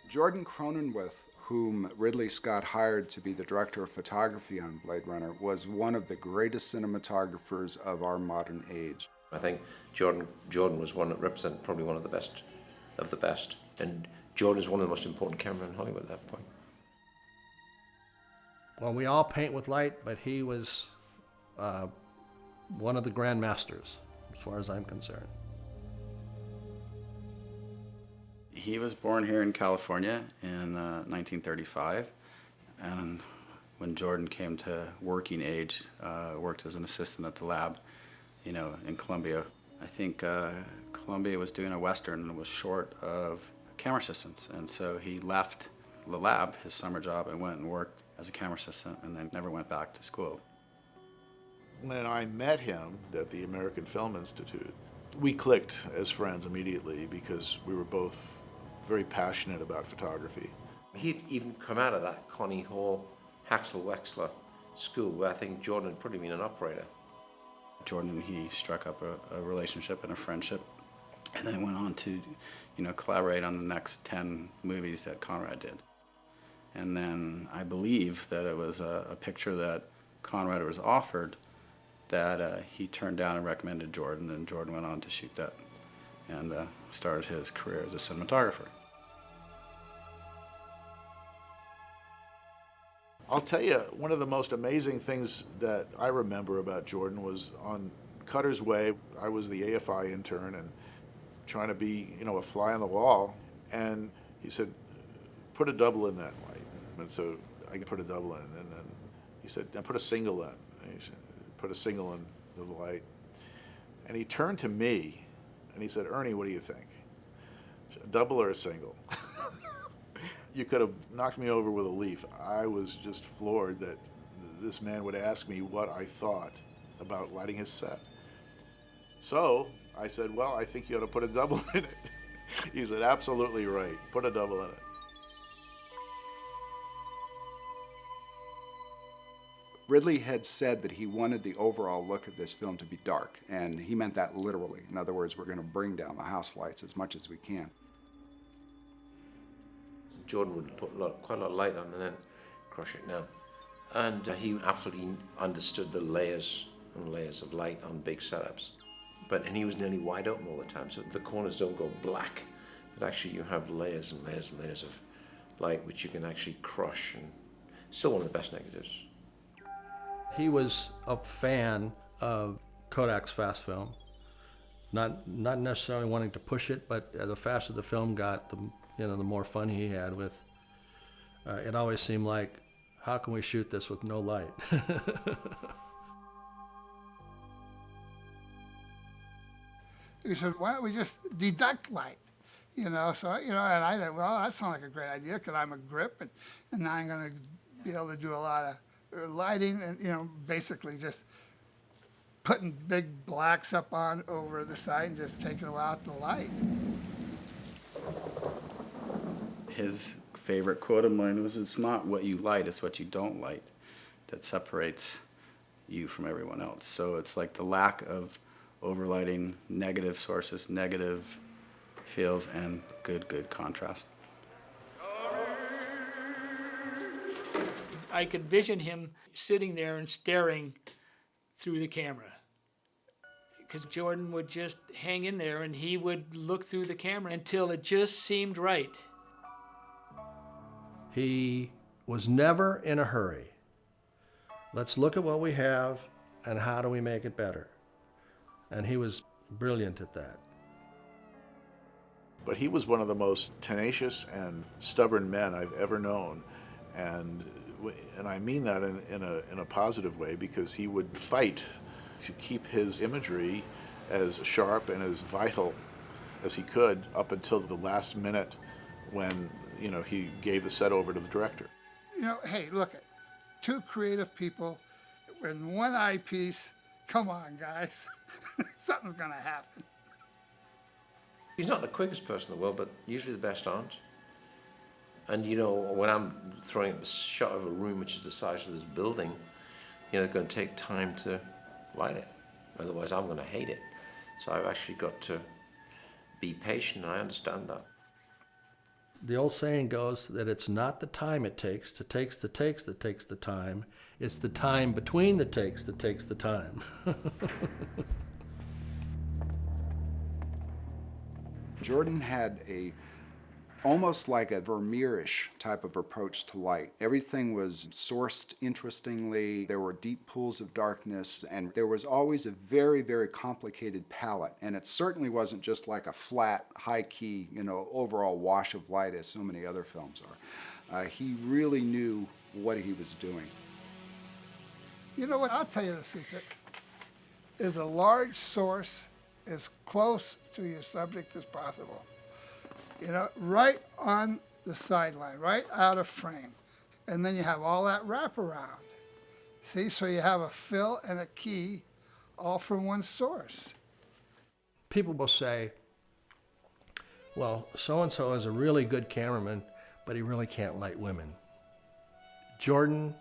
Jordan Cronenweth, whom Ridley Scott hired to be the director of photography on Blade Runner, was one of the greatest cinematographers of our modern age. I think Jordan was one that represented probably one of the best of the best. And Jordan is one of the most important cameramen in Hollywood at that point. Well, we all paint with light, but he was one of the grandmasters, as far as I'm concerned. He was born here in California in 1935, and when Jordan came to working age, worked as an assistant at the lab, in Columbia. I think Columbia was doing a Western and was short of camera assistants, and so he left the lab, his summer job, and went and worked as a camera assistant, and then never went back to school. When I met him at the American Film Institute, we clicked as friends immediately because we were both very passionate about photography. He'd even come out of that Connie Hall, Haxel Wexler school where I think Jordan had probably been an operator. Jordan and he struck up a relationship and a friendship, and then went on to, collaborate on the next 10 movies that Conrad did. And then I believe that it was a picture that Conrad was offered that he turned down and recommended Jordan, and Jordan went on to shoot that and started his career as a cinematographer. I'll tell you, one of the most amazing things that I remember about Jordan was on Cutter's Way. I was the AFI intern and trying to be, a fly on the wall. And he said, put a double in that light. And so I put a double in. And then he said, now put a single in. And he said, put a single in the light. And he turned to me and he said, Ernie, what do you think? A double or a single? You could have knocked me over with a leaf. I was just floored that this man would ask me what I thought about lighting his set. So I said, well, I think you ought to put a double in it. He said, absolutely right. Put a double in it. Ridley had said that he wanted the overall look of this film to be dark, and he meant that literally. In other words, we're going to bring down the house lights as much as we can. Jordan would put quite a lot of light on and then crush it down. And he absolutely understood the layers and layers of light on big setups. And he was nearly wide open all the time, so the corners don't go black, but actually you have layers and layers and layers of light which you can actually crush, and still one of the best negatives. He was a fan of Kodak's fast film, not necessarily wanting to push it, but the faster the film got, the more fun he had with. It always seemed like, how can we shoot this with no light? He said, why don't we just deduct light? And I thought, well, that sounds like a great idea because I'm a grip, and now I'm going to be able to do a lot of lighting and, basically just putting big blacks up on over the side and just taking out the light. His favorite quote of mine was, it's not what you light, it's what you don't light that separates you from everyone else. So it's like the lack of overlighting, negative sources, negative feels, and good contrast. I could vision him sitting there and staring through the camera, because Jordan would just hang in there and he would look through the camera until it just seemed right. He was never in a hurry. Let's look at what we have and how do we make it better. And he was brilliant at that. But he was one of the most tenacious and stubborn men I've ever known. And I mean that in a positive way, because he would fight to keep his imagery as sharp and as vital as he could up until the last minute when, he gave the set over to the director. Hey, look, two creative people in one eyepiece. Come on, guys. Something's going to happen. He's not the quickest person in the world, but usually the best aren't. And when I'm throwing up a shot of a room which is the size of this building, it's going to take time to light it. Otherwise, I'm going to hate it. So I've actually got to be patient, and I understand that. The old saying goes that it's not the time it takes to takes the takes that takes the time. It's the time between the takes that takes the time. Jordan had almost like a Vermeerish type of approach to light. Everything was sourced interestingly. There were deep pools of darkness, and there was always a very, very complicated palette. And it certainly wasn't just like a flat, high-key, overall wash of light as so many other films are. He really knew what he was doing. You know what? I'll tell you the secret. Is a large source as close to your subject as possible. Right on the sideline, right out of frame. And then you have all that wraparound. See, so you have a fill and a key all from one source. People will say, well, so-and-so is a really good cameraman, but he really can't light women. Jordan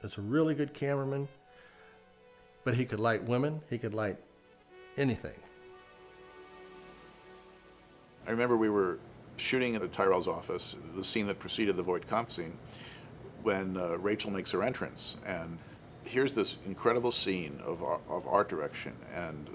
is a really good cameraman, but he could light women, he could light anything. I remember we were shooting at Tyrell's office, the scene that preceded the Voight Kampf scene, when Rachel makes her entrance. And here's this incredible scene of art direction and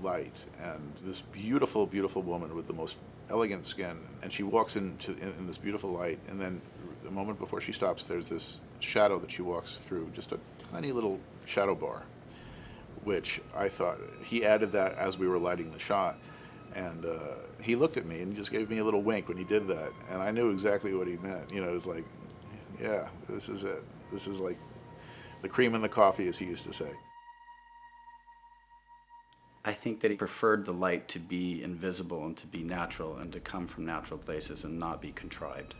light, and this beautiful, beautiful woman with the most elegant skin. And she walks in this beautiful light, and then a moment before she stops, there's this shadow that she walks through, just a tiny little shadow bar, which I thought, he added that as we were lighting the shot. And he looked at me and just gave me a little wink when he did that. And I knew exactly what he meant. It was like, yeah, this is it. This is like the cream in the coffee, as he used to say. I think that he preferred the light to be invisible and to be natural and to come from natural places and not be contrived.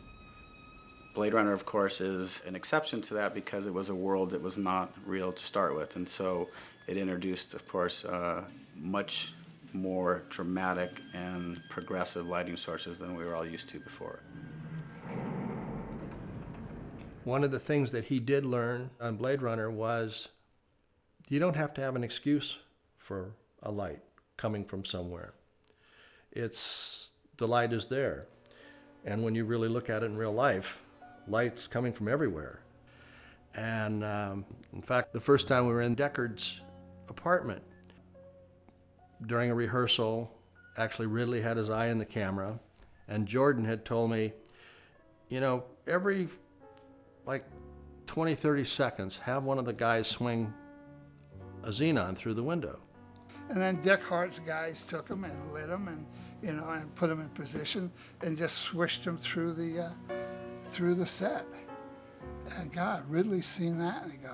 Bladerunner, of course, is an exception to that because it was a world that was not real to start with. And so it introduced, of course, much more dramatic and progressive lighting sources than we were all used to before. One of the things that he did learn on Blade Runner was you don't have to have an excuse for a light coming from somewhere. The light is there. And when you really look at it in real life, light's coming from everywhere. And in fact, the first time we were in Deckard's apartment, during a rehearsal, actually Ridley had his eye on the camera, and Jordan had told me, every 20, 30 seconds, have one of the guys swing a xenon through the window. And then Dick Hart's guys took him and lit him and put him in position and just swished him through the set. And God, Ridley's seen that and he goes,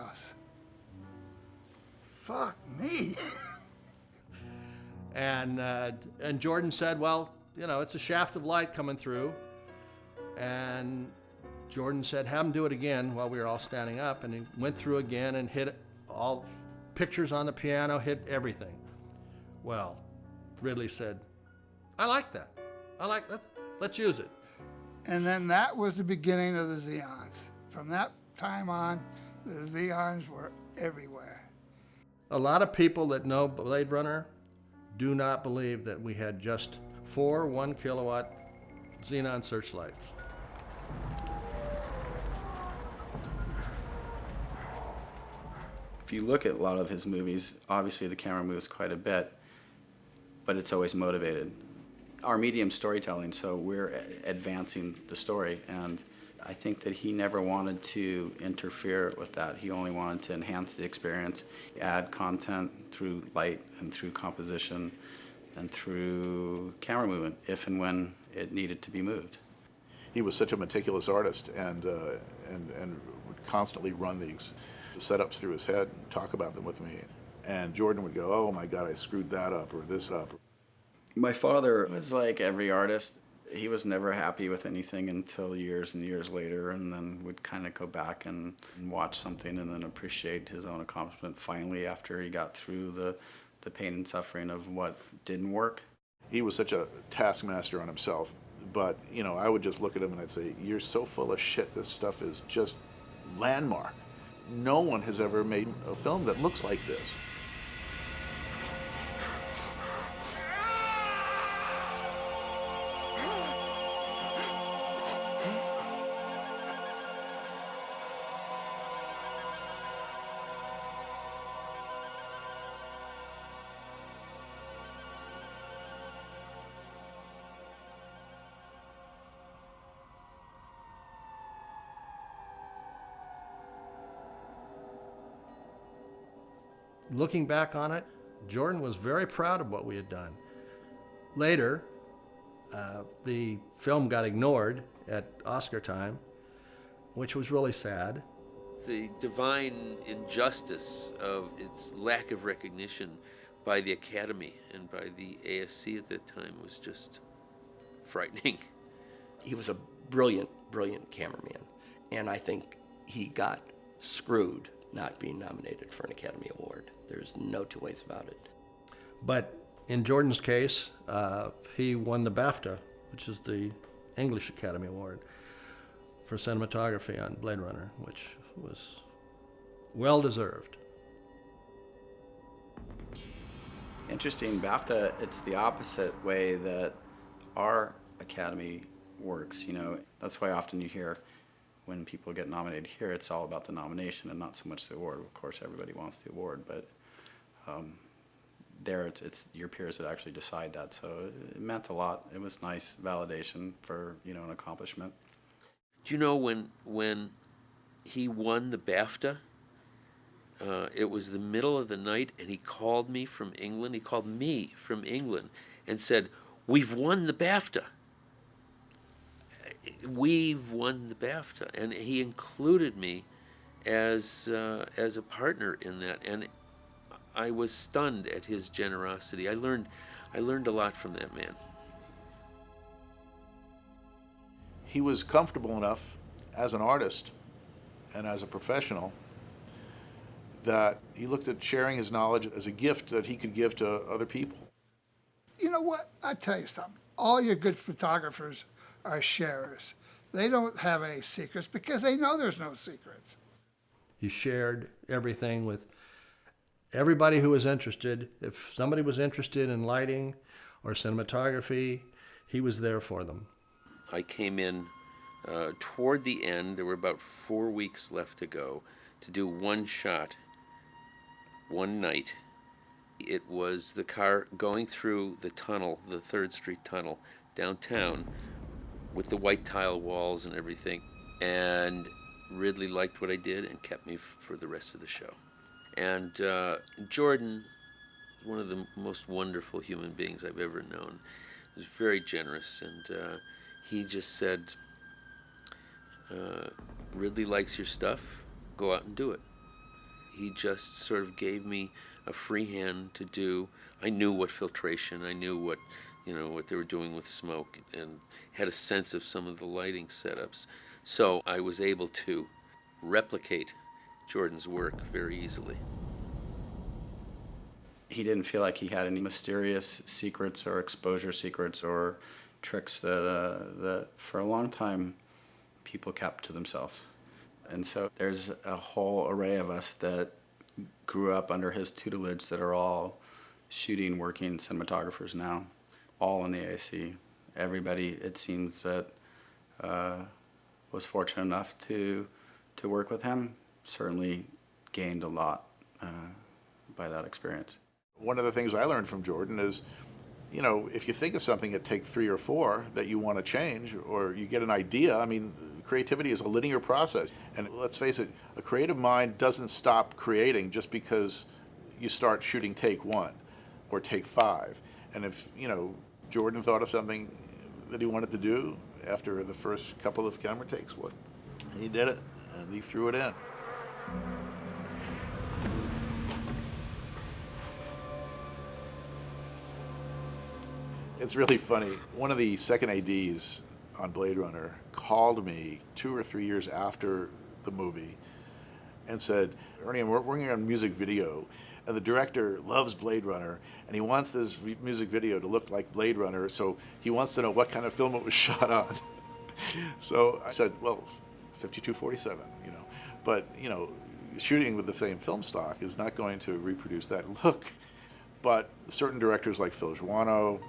fuck me. And Jordan said, well, it's a shaft of light coming through. And Jordan said, have him do it again while we were all standing up. And he went through again and hit all pictures on the piano, hit everything. Well, Ridley said, I like that. Let's use it. And then that was the beginning of the Xeons. From that time on, the Xeons were everywhere. A lot of people that know Blade Runner do not believe that we had just 4 1-kilowatt xenon searchlights. If you look at a lot of his movies, obviously the camera moves quite a bit, but it's always motivated. Our medium's storytelling, so we're advancing the story, and I think that he never wanted to interfere with that. He only wanted to enhance the experience, add content through light and through composition and through camera movement, if and when it needed to be moved. He was such a meticulous artist and would constantly run the setups through his head and talk about them with me. And Jordan would go, oh my God, I screwed that up or this up. My father was like every artist. He was never happy with anything until years and years later, and then would kind of go back and watch something and then appreciate his own accomplishment finally after he got through the pain and suffering of what didn't work. He was such a taskmaster on himself, but I would just look at him and I'd say, you're so full of shit, this stuff is just landmark. No one has ever made a film that looks like this. Looking back on it, Jordan was very proud of what we had done. Later, the film got ignored at Oscar time, which was really sad. The divine injustice of its lack of recognition by the Academy and by the ASC at that time was just frightening. He was a brilliant, brilliant cameraman, and I think he got screwed not being nominated for an Academy Award. There's no two ways about it. But in Jordan's case, he won the BAFTA, which is the English Academy Award, for cinematography on Bladerunner, which was well deserved. Interesting, BAFTA, it's the opposite way that our Academy works. You know, that's why often you hear when people get nominated here, it's all about the nomination and not so much the award. Of course, everybody wants the award, but there it's your peers that actually decide that. So it meant a lot. It was nice validation for, you know, an accomplishment. Do you know when he won the BAFTA, it was the middle of the night, and he called me from England. He called me from England and said, "We've won the BAFTA. We've won the BAFTA." And he included me as a partner in that. And I was stunned at his generosity. I learned a lot from that man. He was comfortable enough as an artist and as a professional that he looked at sharing his knowledge as a gift that he could give to other people. You know what? I tell you something. All your good photographers are sharers. They don't have any secrets because they know there's no secrets. He shared everything with everybody who was interested. If somebody was interested in lighting or cinematography, he was there for them. I came in toward the end. There were about 4 weeks left to go to do one shot, one night. It was the car going through the tunnel, the 3rd Street tunnel downtown with the white tile walls and everything. And Ridley liked what I did and kept me for the rest of the show. And Jordan, one of the most wonderful human beings I've ever known, was very generous, and he just said, "Ridley likes your stuff, go out and do it." He just sort of gave me a free hand to do. I knew what filtration, I knew what they were doing with smoke, and had a sense of some of the lighting setups. So I was able to replicate Jordan's work very easily. He didn't feel like he had any mysterious secrets or exposure secrets or tricks that for a long time people kept to themselves. And so there's a whole array of us that grew up under his tutelage that are all shooting, working cinematographers now, all in the AAC. Everybody, it seems, that was fortunate enough to work with him certainly gained a lot by that experience. One of the things I learned from Jordan is, you know, if you think of something at take 3 or 4 that you want to change, or you get an idea, I mean, creativity is a linear process. And let's face it, a creative mind doesn't stop creating just because you start shooting take 1 or take 5. And if, you know, Jordan thought of something that he wanted to do after the first couple of camera takes, he did it, and he threw it in. It's really funny. One of the second ADs on Bladerunner called me 2 or 3 years after the movie and said, "Ernie, I'm working on a music video, and the director loves Bladerunner, and he wants this music video to look like Bladerunner, so he wants to know what kind of film it was shot on." So I said, well, 5247, you know. But, you know, shooting with the same film stock is not going to reproduce that look. But certain directors like Phil Joannou,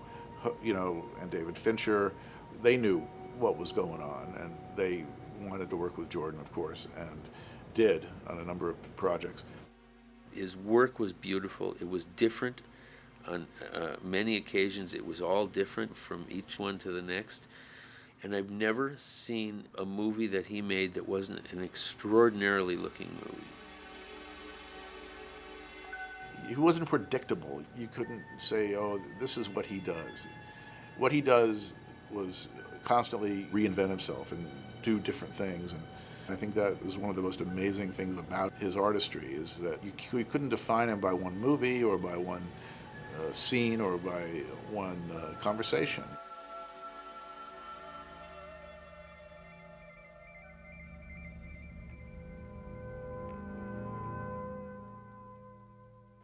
you know, and David Fincher, they knew what was going on, and they wanted to work with Jordan, of course, and did on a number of projects. His work was beautiful. It was different on many occasions. It was all different from each one to the next. And I've never seen a movie that he made that wasn't an extraordinarily looking movie. He wasn't predictable. You couldn't say, oh, this is what he does. What he does was constantly reinvent himself and do different things. And I think that is one of the most amazing things about his artistry, is that you couldn't define him by one movie or by one scene or by one conversation.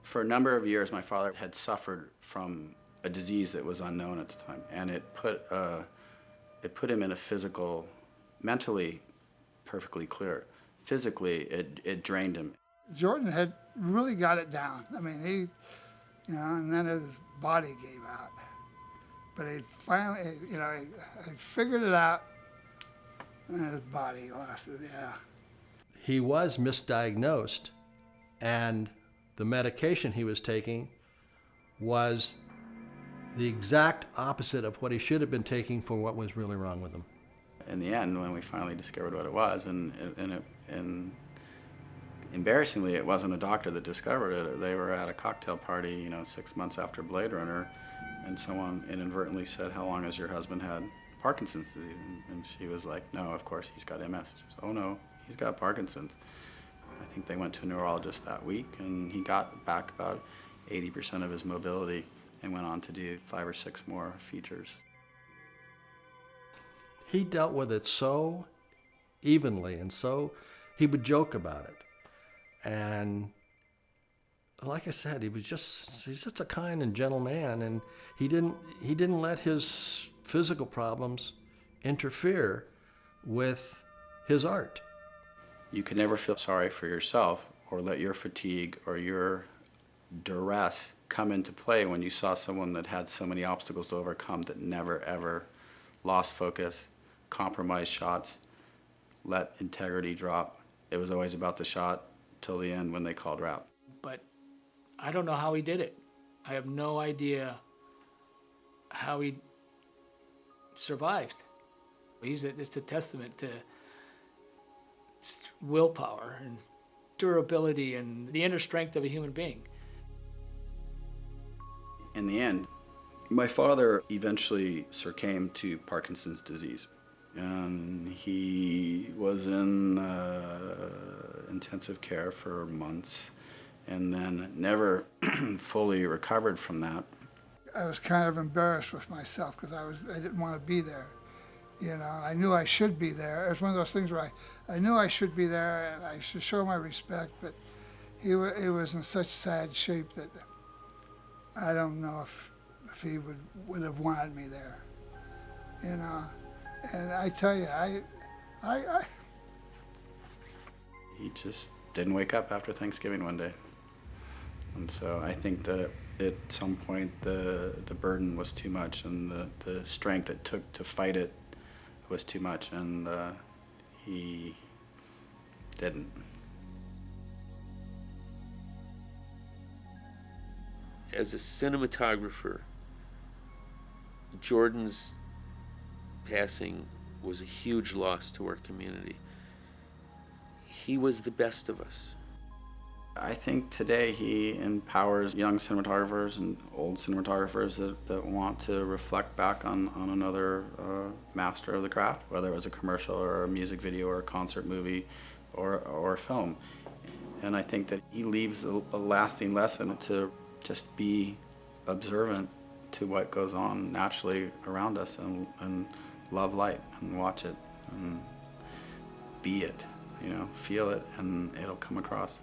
For a number of years, my father had suffered from a disease that was unknown at the time, and it put him in a physical, mentally perfectly clear. Physically, it drained him. Jordan had really got it down. I mean, he, and then his body gave out. But he finally, he figured it out, and his body lost it, yeah. He was misdiagnosed, and the medication he was taking was the exact opposite of what he should have been taking for what was really wrong with him. In the end, when we finally discovered what it was, and embarrassingly, it wasn't a doctor that discovered it. They were at a cocktail party, 6 months after Bladerunner, and someone inadvertently said, "How long has your husband had Parkinson's disease?" And she was like, "No, of course, he's got MS." She said, "Oh no, he's got Parkinson's." I think they went to a neurologist that week, and he got back about 80% of his mobility and went on to do 5 or 6 more features. He dealt with it so evenly, and so he would joke about it. And like I said, he's just a kind and gentle man, and he didn't let his physical problems interfere with his art. You could never feel sorry for yourself or let your fatigue or your duress come into play when you saw someone that had so many obstacles to overcome, that never ever lost focus, compromised shots, let integrity drop. It was always about the shot till the end when they called wrap. But I don't know how he did it. I have no idea how he survived. It's a testament to willpower and durability and the inner strength of a human being. In the end, my father eventually succumbed to Parkinson's disease, and he was in intensive care for months and then never fully recovered from that. I was kind of embarrassed with myself because I didn't want to be there. I knew I should be there. It was one of those things where I knew I should be there and I should show my respect, but he was in such sad shape that I don't know if he would have wanted me there. And I tell you, He just didn't wake up after Thanksgiving one day. And so I think that at some point the burden was too much, and the strength it took to fight it was too much, and he didn't. As a cinematographer, Jordan's passing was a huge loss to our community. He was the best of us. I think today he empowers young cinematographers and old cinematographers that want to reflect back on another master of the craft, whether it was a commercial or a music video or a concert movie or a film. And I think that he leaves a lasting lesson to just be observant to what goes on naturally around us, and love light and watch it and be it, feel it, and it'll come across.